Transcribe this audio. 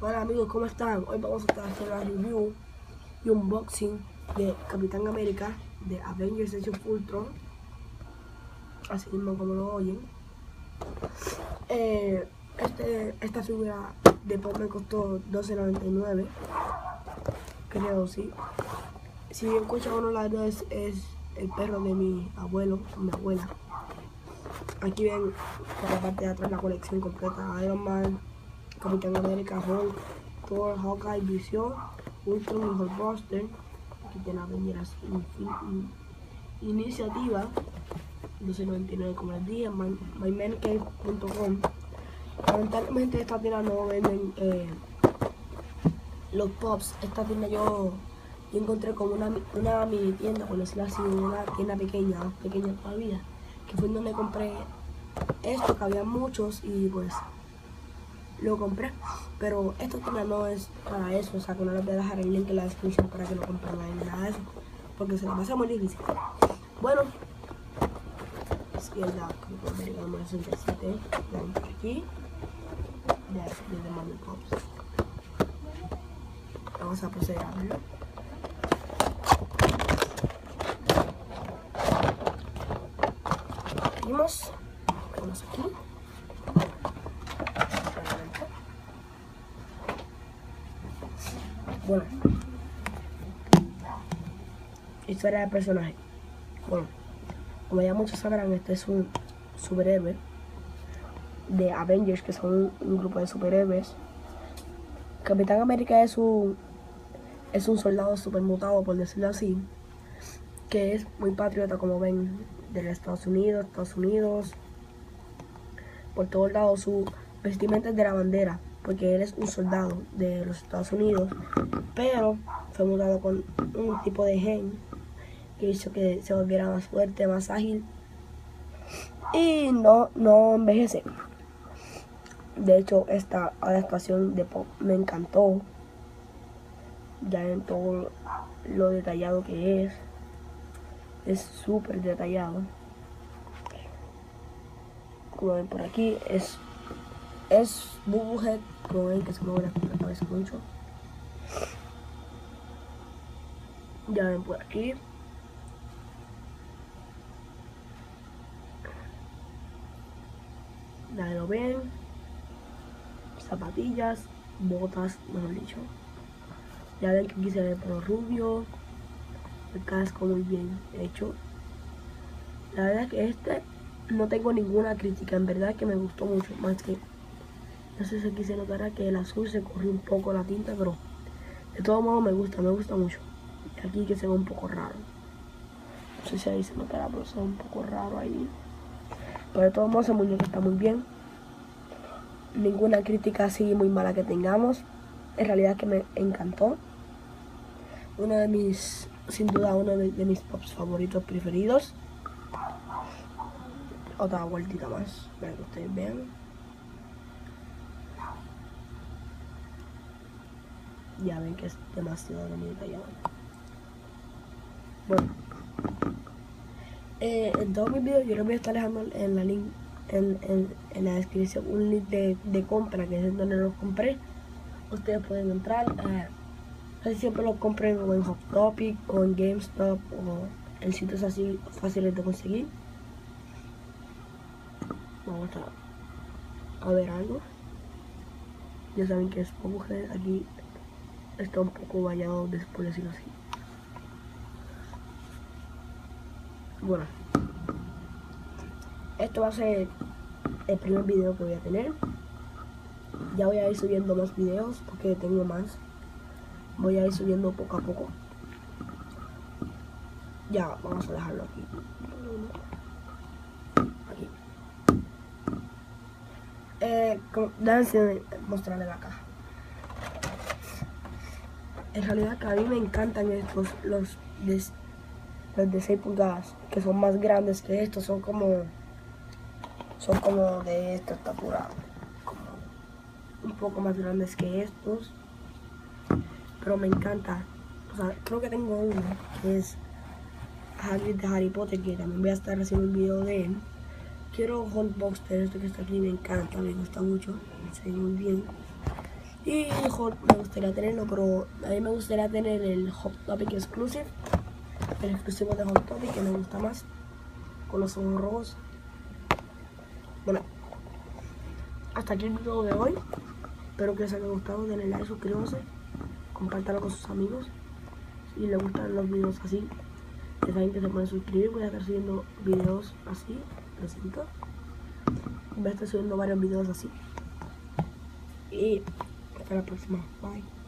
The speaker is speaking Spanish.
Hola amigos, ¿cómo están? Hoy vamos a estar haciendo la review y unboxing de Capitán América de Avengers Age of Ultron, así mismo como lo oyen. Esta figura de pop me costó $12.99, creo, sí. Si escuchan uno de los dos es el perro de mi abuelo o mi abuela. Aquí ven por la parte de atrás la colección completa: Iron Man, Capitán América, Hulk, Thor, Hawkeye, Visión, Ultron y Hulkbuster. Aquí tienen Avengers Iniciativa, 12.99 como les dije, mymancave.com. Lamentablemente esta tienda no venden los pops. Esta tienda yo encontré como una mini tienda, por decirlo así, una tienda pequeña todavía, que fue donde compré esto, que había muchos y pues lo compré. Pero esta tienda no es para eso, o sea que no les voy a dejar el link en la descripción para que lo compren ahí, nada de eso, porque se les va a hacer muy difícil. Bueno, izquierda, Capitán América número 67, vean por aquí, de Marvel Pops. Vamos a proceder a abrirlo. Vamos aquí. Bueno, historia del personaje. Bueno, como ya muchos sabrán, este es un superhéroe de Avengers, que son un grupo de superhéroes. Capitán América es un soldado supermutado, por decirlo así, que es muy patriota, como ven, de los Estados Unidos, por todos lados. Su vestimenta es de la bandera, porque él es un soldado de los Estados Unidos, pero fue mutado con un tipo de gen que hizo que se volviera más fuerte, más ágil y no envejece. De hecho, esta adaptación de pop me encantó, ya en todo lo detallado que es súper detallado. Como ven por aquí, es Bubblehead, como ven que se mueve la cabeza mucho. Ya ven por aquí. Ya lo ven. Zapatillas, botas, mejor dicho. Ya ven que aquí se ve el pelo rubio, el casco muy bien hecho. La verdad es que no tengo ninguna crítica, en verdad que me gustó mucho, más que no sé si aquí se notará que el azul se corrió un poco la tinta, pero de todos modos me gusta mucho. Y aquí que se ve un poco raro, no sé si ahí se notará, pero se ve un poco raro ahí. Pero de todos modos el muñeco está muy bien. Ninguna crítica así muy mala que tengamos. En realidad que me encantó. Sin duda uno de mis pops favoritos preferidos. Otra vueltita más para que ustedes vean. Ya ven que es demasiado detallado. Bueno, en todos mis videos yo les voy a estar dejando en la descripción un link de compra, que es donde los compré. Ustedes pueden entrar, casi siempre los compren o en Hot Topic o en GameStop o en sitios así fáciles de conseguir. Vamos a ver algo. Ya saben que es Bubblehead. Aquí está un poco bañado, por decirlo así. Bueno, esto va a ser el primer video que voy a tener. Ya voy a ir subiendo más videos porque tengo más. Voy a ir subiendo poco a poco. Ya, vamos a dejarlo aquí. Déjenme mostrarle la caja. En realidad que a mí me encantan estos, los de 6 pulgadas, que son más grandes que estos, son como de esta estatura, como un poco más grandes que estos, pero me encanta. O sea, creo que tengo uno que es Hagrid de Harry Potter, que también voy a estar haciendo un video de él. Quiero Hulkbuster, este que está aquí, me encanta, me gusta mucho, se ve muy bien. Y me gustaría tenerlo, pero a mí me gustaría tener el Hot Topic Exclusive, el exclusivo de Hot Topic, que me gusta más, con los ojos rojos. Bueno, hasta aquí el video de hoy. Espero que les haya gustado. Denle like, suscríbanse, compártanlo con sus amigos. Si les gustan los videos así, ya saben que se pueden suscribir. Voy a estar subiendo videos así, presento. Voy a estar subiendo varios videos así. Y hasta la próxima. Bye.